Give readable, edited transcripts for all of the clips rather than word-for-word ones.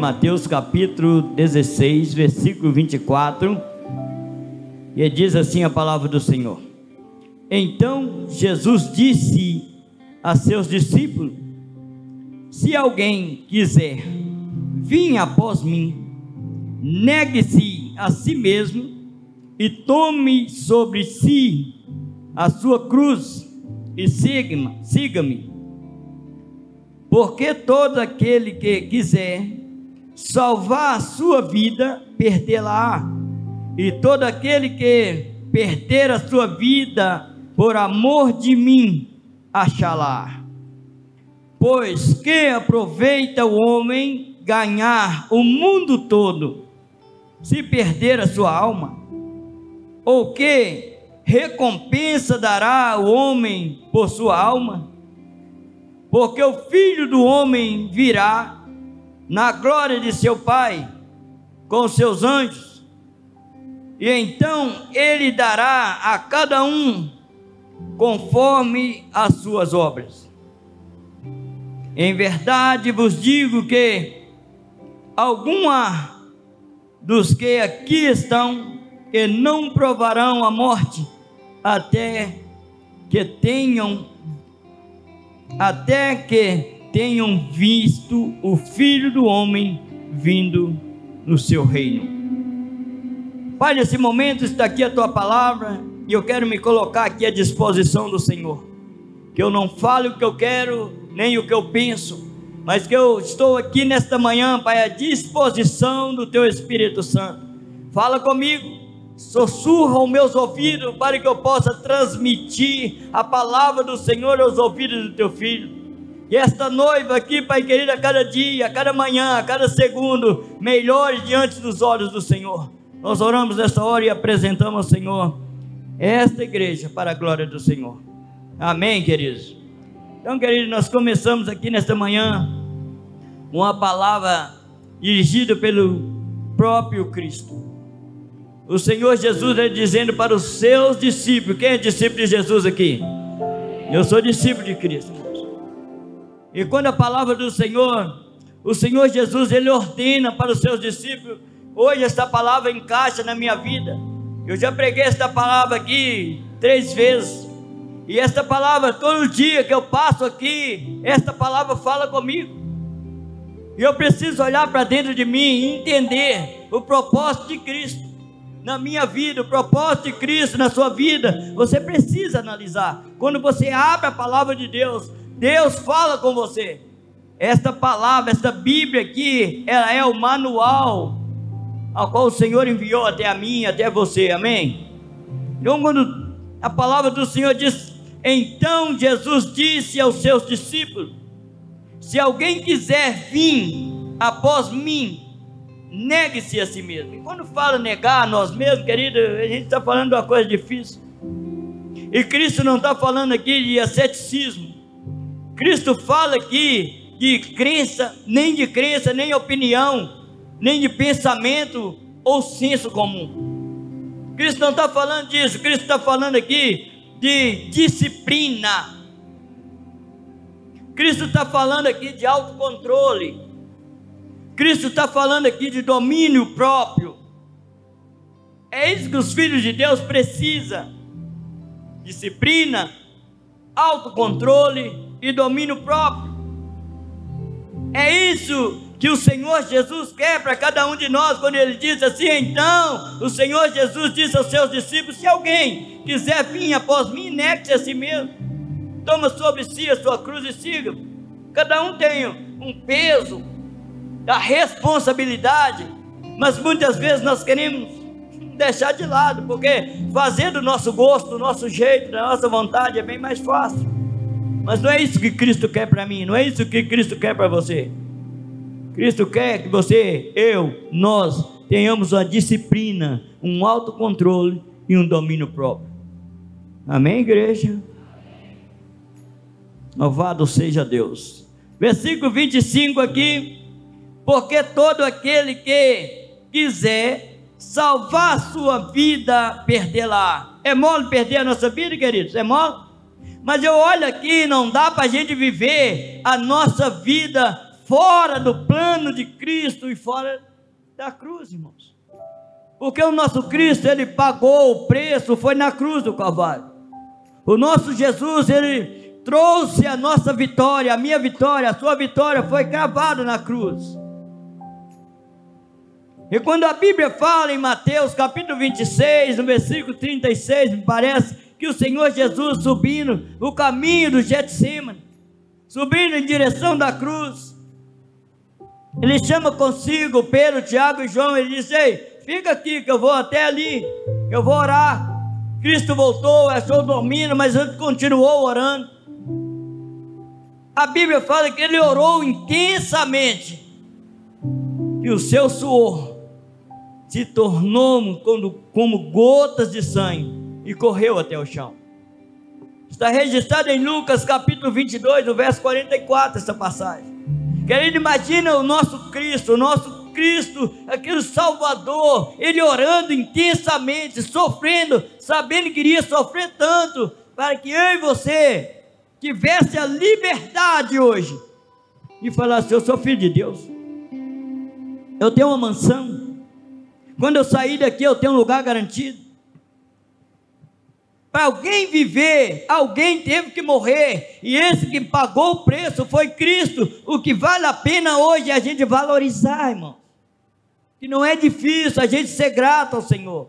Mateus capítulo 16, versículo 24, e diz assim a palavra do Senhor: Então Jesus disse a seus discípulos: Se alguém quiser vir após mim, negue-se a si mesmo e tome sobre si a sua cruz e siga-me. Porque todo aquele que quiser salvar a sua vida, perdê-la, e todo aquele que perder a sua vida por amor de mim, achá-la. Pois que aproveita o homem ganhar o mundo todo, se perder a sua alma? Ou que recompensa dará o homem por sua alma? Porque o Filho do Homem virá na glória de seu Pai com seus anjos, e então ele dará a cada um conforme as suas obras. Em verdade vos digo que alguma dos que aqui estão e não provarão a morte até que tenham visto o Filho do Homem vindo no seu reino. Pai, nesse momento está aqui a tua palavra, e eu quero me colocar aqui à disposição do Senhor, que eu não fale o que eu quero, nem o que eu penso, mas que eu estou aqui nesta manhã, Pai, à disposição do teu Espírito Santo. Fala comigo, sussurra aos meus ouvidos, para que eu possa transmitir a palavra do Senhor aos ouvidos do teu Filho. E esta noiva aqui, Pai querido, a cada dia, a cada manhã, a cada segundo, melhores diante dos olhos do Senhor. Nós oramos nesta hora e apresentamos ao Senhor esta igreja para a glória do Senhor. Amém, queridos? Então, queridos, nós começamos aqui nesta manhã uma palavra dirigida pelo próprio Cristo. O Senhor Jesus é dizendo para os seus discípulos. Quem é discípulo de Jesus aqui? Eu sou discípulo de Cristo. E quando a palavra do Senhor, o Senhor Jesus, Ele ordena para os seus discípulos. Hoje esta palavra encaixa na minha vida. Eu já preguei esta palavra aqui 3 vezes. E esta palavra, todo dia que eu passo aqui, esta palavra fala comigo. E eu preciso olhar para dentro de mim e entender o propósito de Cristo na minha vida, o propósito de Cristo na sua vida. Você precisa analisar. Quando você abre a palavra de Deus, Deus fala com você. Esta palavra, esta Bíblia aqui, ela é o manual ao qual o Senhor enviou até a mim, até você, amém? Então, quando a palavra do Senhor diz: então Jesus disse aos seus discípulos: se alguém quiser vir após mim, negue-se a si mesmo. E quando fala negar a nós mesmos, querido, a gente está falando de uma coisa difícil. E Cristo não está falando aqui de asceticismo. Cristo fala aqui de crença, nem opinião, nem de pensamento ou senso comum. Cristo não está falando disso. Cristo está falando aqui de disciplina. Cristo está falando aqui de autocontrole. Cristo está falando aqui de domínio próprio. É isso que os filhos de Deus precisam: disciplina, autocontrole e domínio próprio. É isso que o Senhor Jesus quer para cada um de nós, quando Ele diz assim: então, o Senhor Jesus disse aos seus discípulos: se alguém quiser vir após mim, negue-se a si mesmo, toma sobre si a sua cruz e siga. Cada um tem um peso da responsabilidade, mas muitas vezes nós queremos deixar de lado, porque fazer do nosso gosto, do nosso jeito, da nossa vontade é bem mais fácil. Mas não é isso que Cristo quer para mim, não é isso que Cristo quer para você. Cristo quer que você, nós tenhamos uma disciplina, um autocontrole e um domínio próprio. Amém, igreja? Louvado seja Deus. Versículo 25 aqui: porque todo aquele que quiser salvar a sua vida, perdê-la. É mole perder a nossa vida, queridos? É mole? Mas eu olho aqui, não dá para a gente viver a nossa vida fora do plano de Cristo e fora da cruz, irmãos. Porque o nosso Cristo, ele pagou o preço, foi na cruz do Calvário. O nosso Jesus, ele trouxe a nossa vitória, a minha vitória, a sua vitória foi cravada na cruz. E quando a Bíblia fala em Mateus capítulo 26, no versículo 36, me parece que o Senhor Jesus subindo o caminho do Getsemane, subindo em direção da cruz, ele chama consigo Pedro, Tiago e João, ele diz: ei, fica aqui que eu vou até ali, eu vou orar. Cristo voltou, achou dormindo, mas ele continuou orando. A Bíblia fala que ele orou intensamente, e o seu suor se tornou como gotas de sangue e correu até o chão. Está registrado em Lucas capítulo 22, no verso 44, essa passagem. Querido, imagina o nosso Cristo, aquele Salvador, ele orando intensamente, sofrendo, sabendo que iria sofrer tanto, para que eu e você tivesse a liberdade hoje e falasse: eu sou filho de Deus, eu tenho uma mansão, quando eu sair daqui eu tenho um lugar garantido. Para alguém viver, alguém teve que morrer, e esse que pagou o preço foi Cristo. O que vale a pena hoje é a gente valorizar, irmão, que não é difícil a gente ser grato ao Senhor.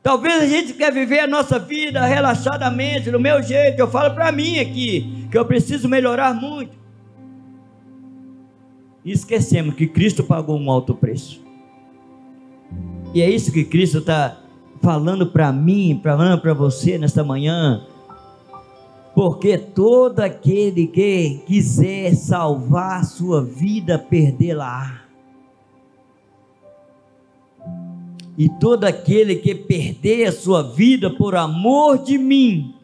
Talvez a gente quer viver a nossa vida relaxadamente, do meu jeito. Eu falo para mim aqui, que eu preciso melhorar muito, e esquecemos que Cristo pagou um alto preço. E é isso que Cristo está falando para mim, falando para você nesta manhã. Porque todo aquele que quiser salvar a sua vida, perdê-la. E todo aquele que perder a sua vida por amor de mim,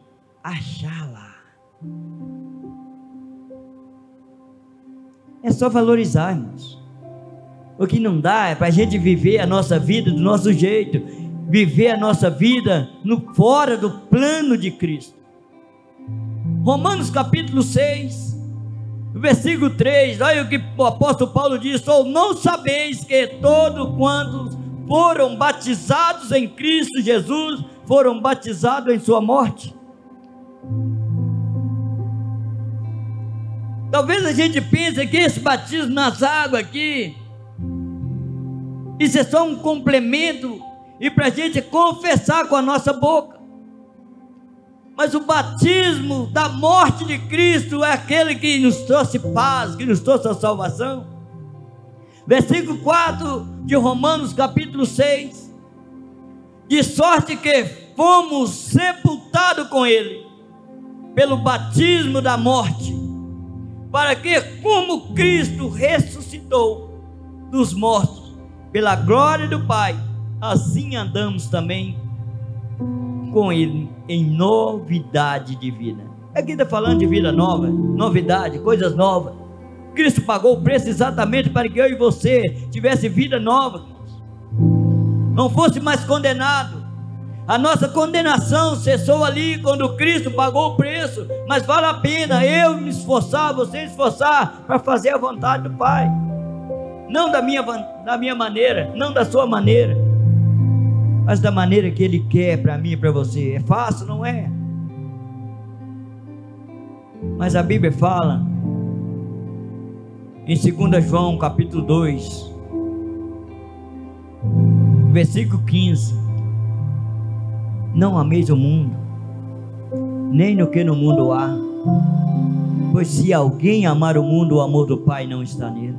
achá-la. É só valorizar, irmãos. O que não dá é para a gente viver a nossa vida do nosso jeito, viver a nossa vida fora do plano de Cristo. Romanos capítulo 6, versículo 3, olha o que o apóstolo Paulo diz: ou não sabeis que todos quantos foram batizados em Cristo Jesus, foram batizados em sua morte? Talvez a gente pense que esse batismo nas águas aqui, isso é só um complemento, e para a gente confessar com a nossa boca. Mas o batismo da morte de Cristo é aquele que nos trouxe paz, que nos trouxe a salvação. Versículo 4 de Romanos capítulo 6, de sorte que fomos sepultados com Ele, pelo batismo da morte, para que, como Cristo ressuscitou dos mortos, pela glória do Pai, assim andamos também com Ele em novidade de vida. Aqui está falando de vida nova, novidade, coisas novas. Cristo pagou o preço exatamente para que eu e você tivesse vida nova, não fosse mais condenado. A nossa condenação cessou ali quando Cristo pagou o preço, mas vale a pena eu me esforçar, você esforçar para fazer a vontade do Pai, não da minha maneira, não da sua maneira, mas da maneira que Ele quer para mim e para você. É fácil? Não é. Mas a Bíblia fala em 2 João capítulo 2, versículo 15: não ameis o mundo, nem no que no mundo há, pois se alguém amar o mundo, o amor do Pai não está nele.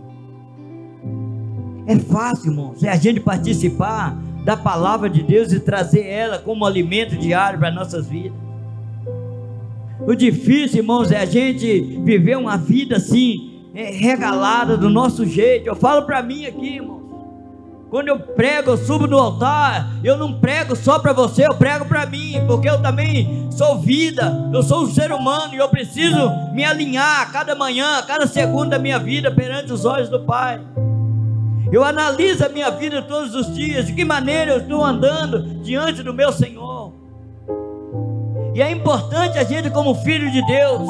É fácil, irmãos, é a gente participar da palavra de Deus e trazer ela como alimento diário para nossas vidas. O difícil, irmãos, é a gente viver uma vida assim, regalada do nosso jeito. Eu falo para mim aqui, irmãos, quando eu prego, eu subo no altar, eu não prego só para você, eu prego para mim, porque eu também sou vida, eu sou um ser humano, e eu preciso me alinhar cada manhã, cada segundo da minha vida perante os olhos do Pai. Eu analiso a minha vida todos os dias, de que maneira eu estou andando diante do meu Senhor. E é importante a gente, como filho de Deus,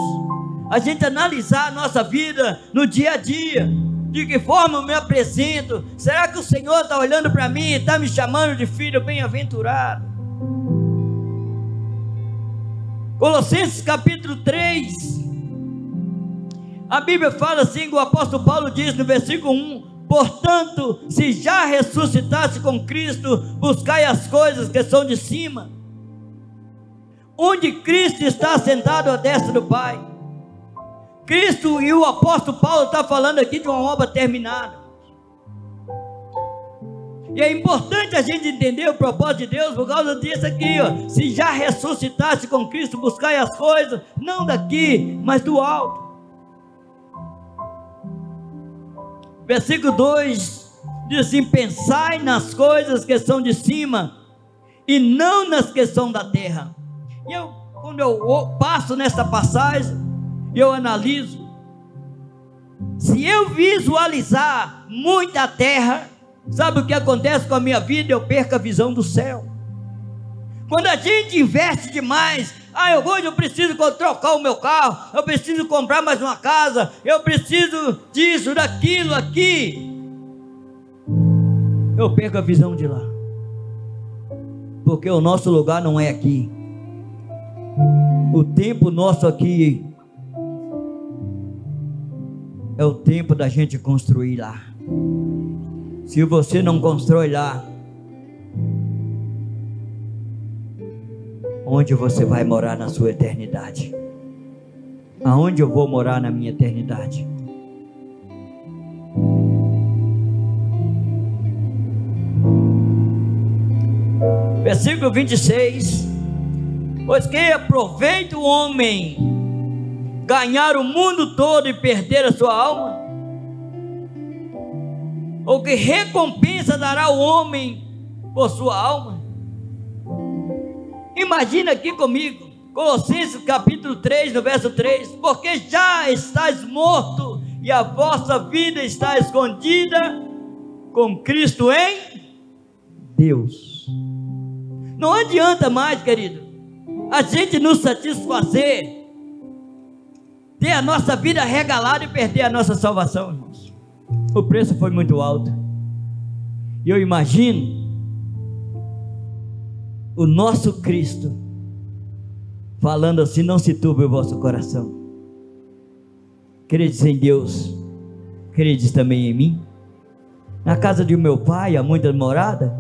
a gente analisar a nossa vida no dia a dia. De que forma eu me apresento? Será que o Senhor está olhando para mim e está me chamando de filho bem-aventurado? Colossenses capítulo 3, a Bíblia fala assim, o apóstolo Paulo diz no versículo 1: portanto, se já ressuscitasse com Cristo, buscai as coisas que são de cima, onde Cristo está sentado à destra do Pai. Cristo, e o apóstolo Paulo está falando aqui de uma obra terminada. E é importante a gente entender o propósito de Deus por causa disso aqui, ó. Se já ressuscitasse com Cristo, buscai as coisas, não daqui, mas do alto. Versículo 2 diz assim: pensai nas coisas que são de cima, e não nas que são da terra. E quando eu passo nessa passagem, eu analiso, se eu visualizar muita terra, sabe o que acontece com a minha vida? Eu perco a visão do céu. Quando a gente investe demais, hoje eu preciso trocar o meu carro, eu preciso comprar mais uma casa, eu preciso disso, daquilo, aqui, eu perco a visão de lá, porque o nosso lugar não é aqui. O tempo nosso aqui é o tempo da gente construir lá. Se você não constrói lá, onde você vai morar na sua eternidade? Aonde eu vou morar na minha eternidade? Versículo 26: pois que aproveita o homem ganhar o mundo todo e perder a sua alma? Ou que recompensa dará o homem por sua alma? Imagina aqui comigo, Colossenses capítulo 3, no verso 3: porque já estáis morto e a vossa vida está escondida com Cristo em Deus. Não adianta mais, querido, a gente nos satisfazer, ter a nossa vida regalada e perder a nossa salvação, irmãos. O preço foi muito alto. E eu imagino o nosso Cristo falando assim: não se turbe o vosso coração. Credes em Deus, credes também em mim. Na casa de meu pai há muita morada.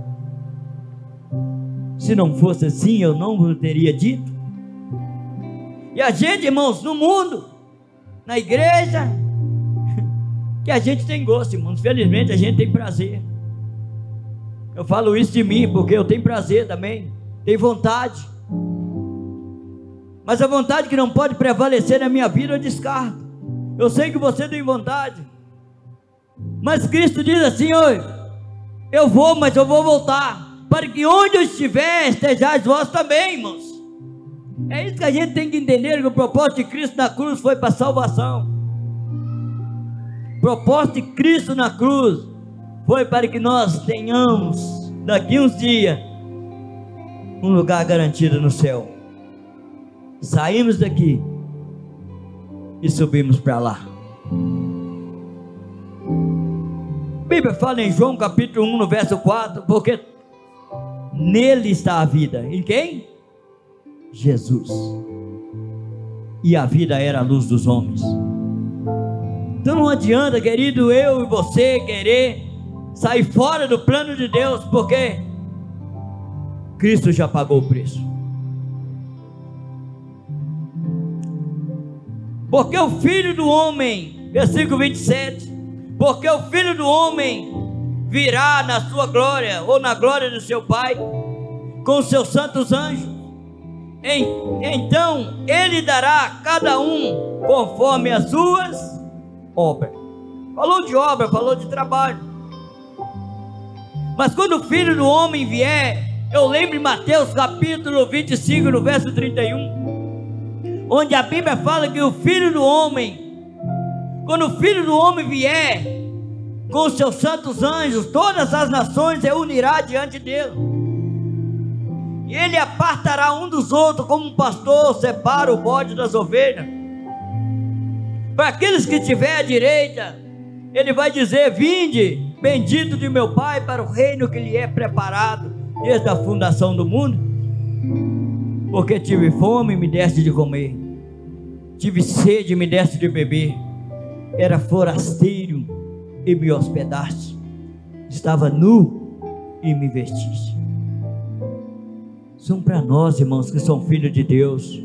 Se não fosse assim, eu não vos teria dito. E a gente, irmãos, no mundo, na igreja, que a gente tem gosto, irmãos. Felizmente a gente tem prazer. Eu falo isso de mim porque eu tenho prazer também, tenho vontade. Mas a vontade que não pode prevalecer na minha vida eu descarto. Eu sei que você tem vontade, mas Cristo diz assim: oi, eu vou, mas eu vou voltar, para que onde eu estiver, estejais vós também, irmãos. É isso que a gente tem que entender, que o propósito de Cristo na cruz foi para salvação. O propósito de Cristo na cruz foi para que nós tenhamos, daqui uns dias, um lugar garantido no céu. Saímos daqui e subimos para lá. A Bíblia fala em João capítulo 1, no verso 4, porque nele está a vida. Em quem? Jesus. E a vida era a luz dos homens. Então não adianta, querido, eu e você querer sair fora do plano de Deus, porque Cristo já pagou o preço. Porque o Filho do Homem, versículo 27, porque o Filho do Homem virá na sua glória, ou na glória do seu Pai, com os seus santos anjos. Então Ele dará a cada um conforme as suas obras. Falou de obra, falou de trabalho. Mas quando o Filho do Homem vier, eu lembro em Mateus capítulo 25, no verso 31, onde a Bíblia fala que o Filho do Homem, quando o Filho do Homem vier com os seus santos anjos, todas as nações reunirá diante dele, e ele apartará um dos outros, como um pastor separa o bode das ovelhas. Para aqueles que estiver à direita, Ele vai dizer: vinde, bendito de meu Pai, para o reino que lhe é preparado desde a fundação do mundo. Porque tive fome e me deste de comer, tive sede e me deste de beber, era forasteiro e me hospedaste, estava nu e me vestiste. São para nós, irmãos, que são filhos de Deus.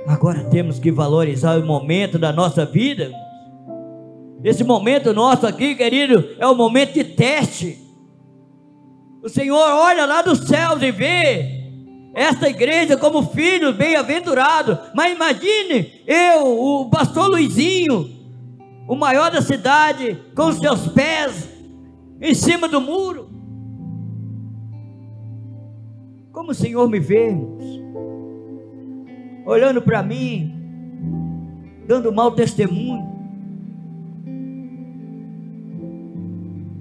Agora temos que valorizar o momento da nossa vida. Esse momento nosso aqui, querido, é um momento de teste. O Senhor olha lá dos céus e vê esta igreja como filho bem-aventurado. Mas imagine eu, o pastor Luizinho, o maior da cidade, com os seus pés em cima do muro. Como o Senhor me vê, irmãos? Olhando para mim, dando mau testemunho.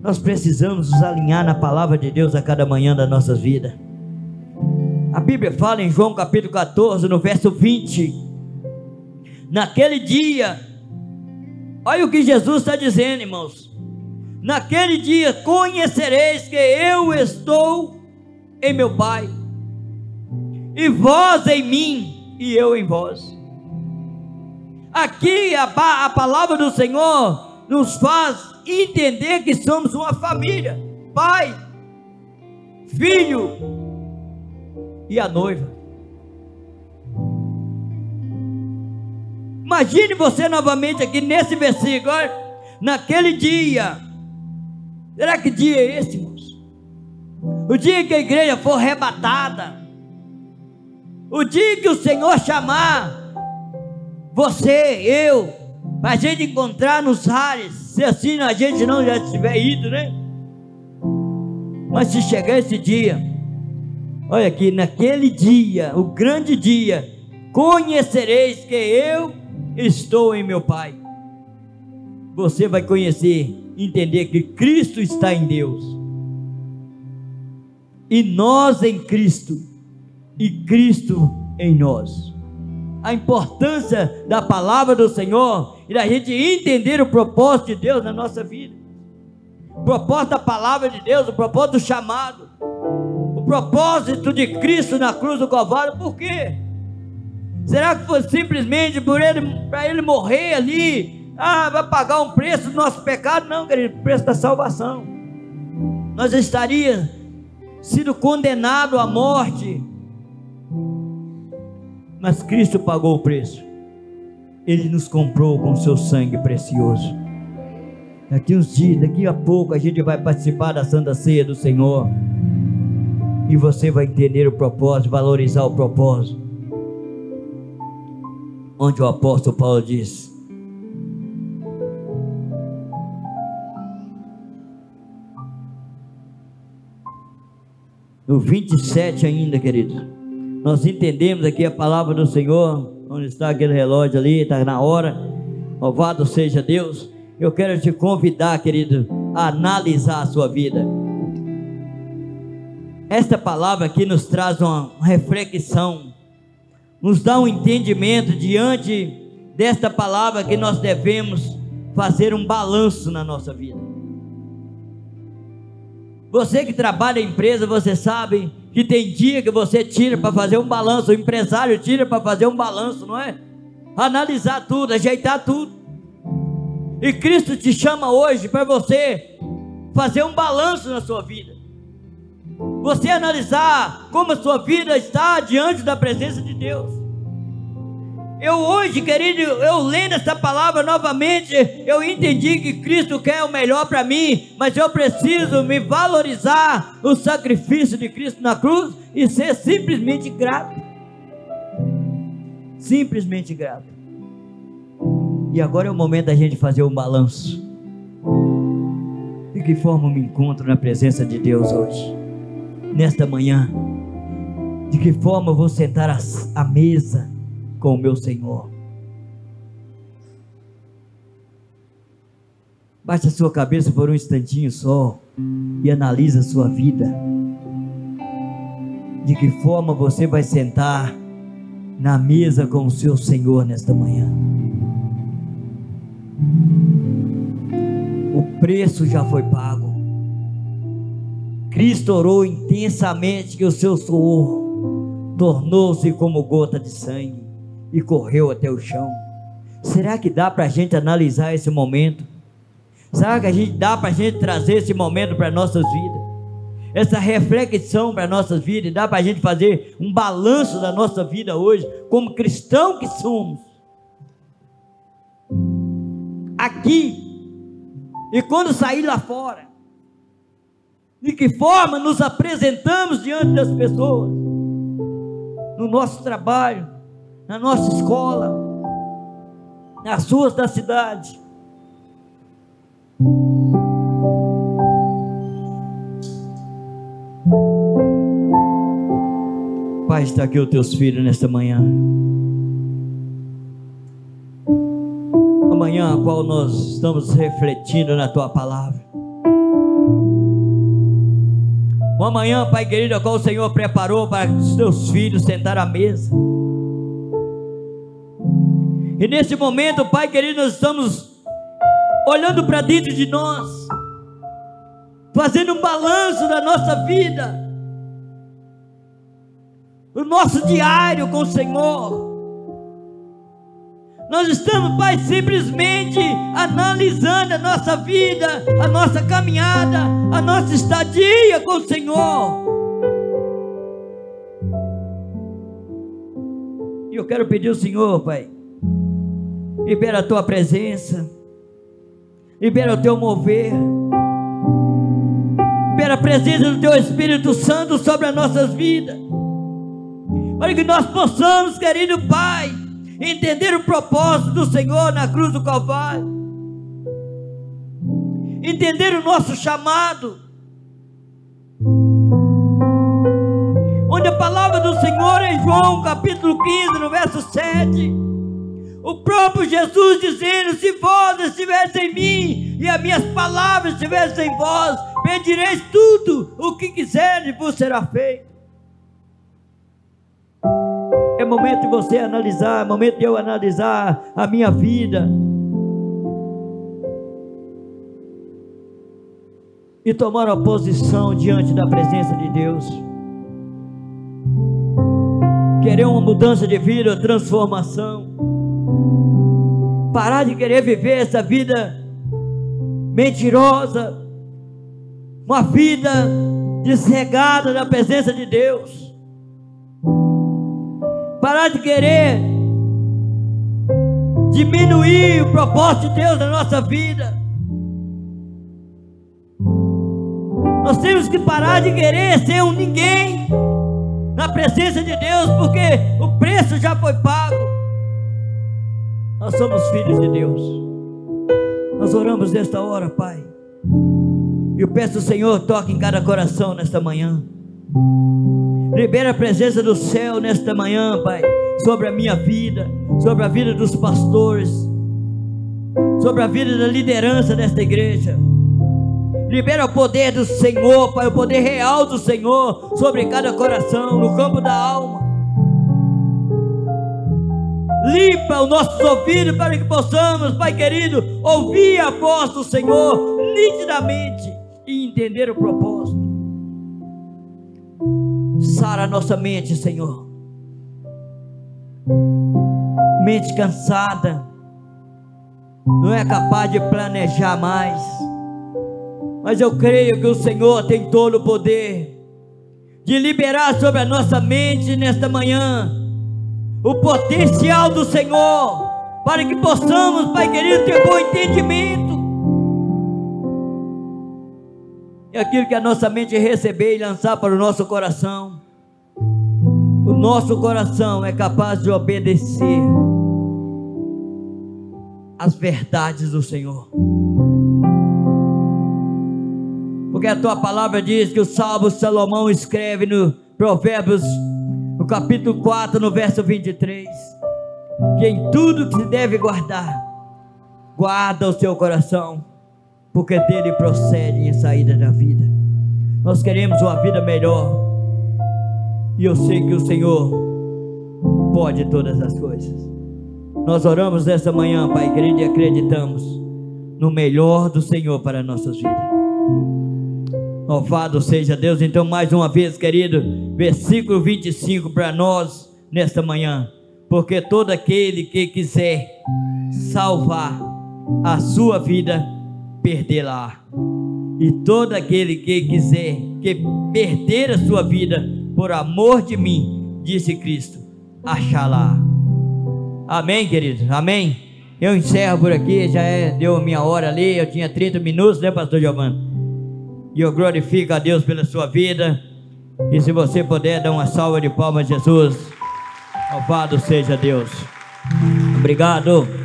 Nós precisamos nos alinhar na palavra de Deus a cada manhã da nossa vida. A Bíblia fala em João capítulo 14, no verso 20: naquele dia, olha o que Jesus está dizendo, irmãos: naquele dia conhecereis que eu estou em meu Pai, e vós em mim, e eu em vós. Aqui a palavra do Senhor nos faz entender que somos uma família: Pai, Filho e a noiva. Imagine você novamente aqui nesse versículo: olha, naquele dia. Será que dia é esse, irmãos? O dia que a igreja for arrebatada, o dia que o Senhor chamar você, eu, para a gente encontrar nos ares, se assim a gente não já tiver ido, né? Mas se chegar esse dia, olha aqui, naquele dia, o grande dia, conhecereis que eu estou em meu Pai. Você vai conhecer, entender que Cristo está em Deus, e nós em Cristo, e Cristo em nós. A importância da palavra do Senhor e da gente entender o propósito de Deus na nossa vida. O propósito da palavra de Deus, o propósito do chamado, o propósito de Cristo na cruz do Calvário. Por quê? Será que foi simplesmente para Ele morrer ali? Vai pagar um preço do nosso pecado? Não, querido, o preço da salvação. Nós estaríamos sido condenado à morte, mas Cristo pagou o preço. Ele nos comprou com seu sangue precioso. Daqui uns dias, daqui a pouco, a gente vai participar da Santa Ceia do Senhor, e você vai entender o propósito, valorizar o propósito, onde o apóstolo Paulo diz: no 27 ainda, querido, nós entendemos aqui a palavra do Senhor. Onde está aquele relógio ali? Está na hora. Louvado seja Deus. Eu quero te convidar, querido, a analisar a sua vida. Esta palavra aqui nos traz uma reflexão, nos dá um entendimento diante desta palavra, que nós devemos fazer um balanço na nossa vida. Você que trabalha em empresa, você sabe que tem dia que você tira para fazer um balanço, o empresário tira para fazer um balanço, não é? Analisar tudo, ajeitar tudo. E Cristo te chama hoje para você fazer um balanço na sua vida. Você analisar como a sua vida está diante da presença de Deus. Eu hoje, querido, eu lendo essa palavra novamente, eu entendi que Cristo quer o melhor para mim, mas eu preciso me valorizar o sacrifício de Cristo na cruz e ser simplesmente grato. Simplesmente grato. E agora é o momento da gente fazer um balanço. De que forma eu me encontro na presença de Deus hoje, nesta manhã? De que forma eu vou sentar à mesa com o meu Senhor? Baixe a sua cabeça por um instantinho só e analisa a sua vida. De que forma você vai sentar na mesa com o seu Senhor nesta manhã? O preço já foi pago. Cristo orou intensamente que o seu suor tornou-se como gota de sangue e correu até o chão. Será que dá para a gente analisar esse momento? Será que dá para a gente trazer esse momento para nossas vidas? Essa reflexão para nossas vidas? Dá para a gente fazer um balanço da nossa vida hoje, como cristão que somos? Aqui, e quando sair lá fora, de que forma nos apresentamos diante das pessoas, no nosso trabalho, na nossa escola, nas ruas da cidade. Pai, está aqui os teus filhos nesta manhã. Amanhã, a qual nós estamos refletindo na tua palavra. Uma manhã, Pai querido, a qual o Senhor preparou para os teus filhos sentar à mesa. E nesse momento, Pai querido, nós estamos olhando para dentro de nós, fazendo um balanço da nossa vida, do nosso diário com o Senhor. Nós estamos, Pai, simplesmente analisando a nossa vida, a nossa caminhada, a nossa estadia com o Senhor. E eu quero pedir ao Senhor, Pai, libera a tua presença, libera o teu mover, libera a presença do teu Espírito Santo sobre as nossas vidas, para que nós possamos, querido Pai, entender o propósito do Senhor na cruz do Calvário, entender o nosso chamado, onde a palavra do Senhor em João capítulo 15, no verso 7, o próprio Jesus dizendo: se vós estivesse em mim e as minhas palavras estivessem em vós, pedireis tudo o que quiserem e vos será feito. É momento de você analisar, é momento de eu analisar a minha vida e tomar uma posição diante da presença de Deus. Querer uma mudança de vida, transformação. Parar de querer viver essa vida mentirosa, uma vida desregada da presença de Deus. Parar de querer diminuir o propósito de Deus na nossa vida. Nós temos que parar de querer ser um ninguém na presença de Deus, porque o preço já foi pago. Nós somos filhos de Deus. Nós oramos nesta hora, Pai, e eu peço ao Senhor, toque em cada coração nesta manhã. Libera a presença do céu nesta manhã, Pai, sobre a minha vida, sobre a vida dos pastores, sobre a vida da liderança desta igreja. Libera o poder do Senhor, Pai, o poder real do Senhor sobre cada coração, no campo da alma. Limpa os nossos ouvidos para que possamos, Pai querido, ouvir a voz do Senhor nitidamente e entender o propósito. Sara a nossa mente, Senhor. Mente cansada, não é capaz de planejar mais, mas eu creio que o Senhor tem todo o poder de liberar sobre a nossa mente nesta manhã o potencial do Senhor, para que possamos, Pai querido, ter bom entendimento. E aquilo que a nossa mente receber e lançar para o nosso coração, o nosso coração é capaz de obedecer às verdades do Senhor. Porque a tua palavra diz que o Salmo Salomão escreve no Provérbios, no capítulo 4, no verso 23, que em tudo que se deve guardar, guarda o seu coração, porque dele procede a saída da vida. Nós queremos uma vida melhor, e eu sei que o Senhor pode todas as coisas. Nós oramos nessa manhã, Pai querido, e acreditamos no melhor do Senhor para nossas vidas. Louvado seja Deus. Então, mais uma vez, querido, versículo 25 para nós nesta manhã. Porque todo aquele que quiser salvar a sua vida, perdê-la. E todo aquele que quiser perder a sua vida por amor de mim, disse Cristo, achá-la. Amém, queridos? Amém? Eu encerro por aqui, já deu a minha hora ali, eu tinha 30 minutos, né, pastor Giovanni? E eu glorifico a Deus pela sua vida. E se você puder, dar uma salva de palmas a Jesus. Louvado seja Deus. Obrigado.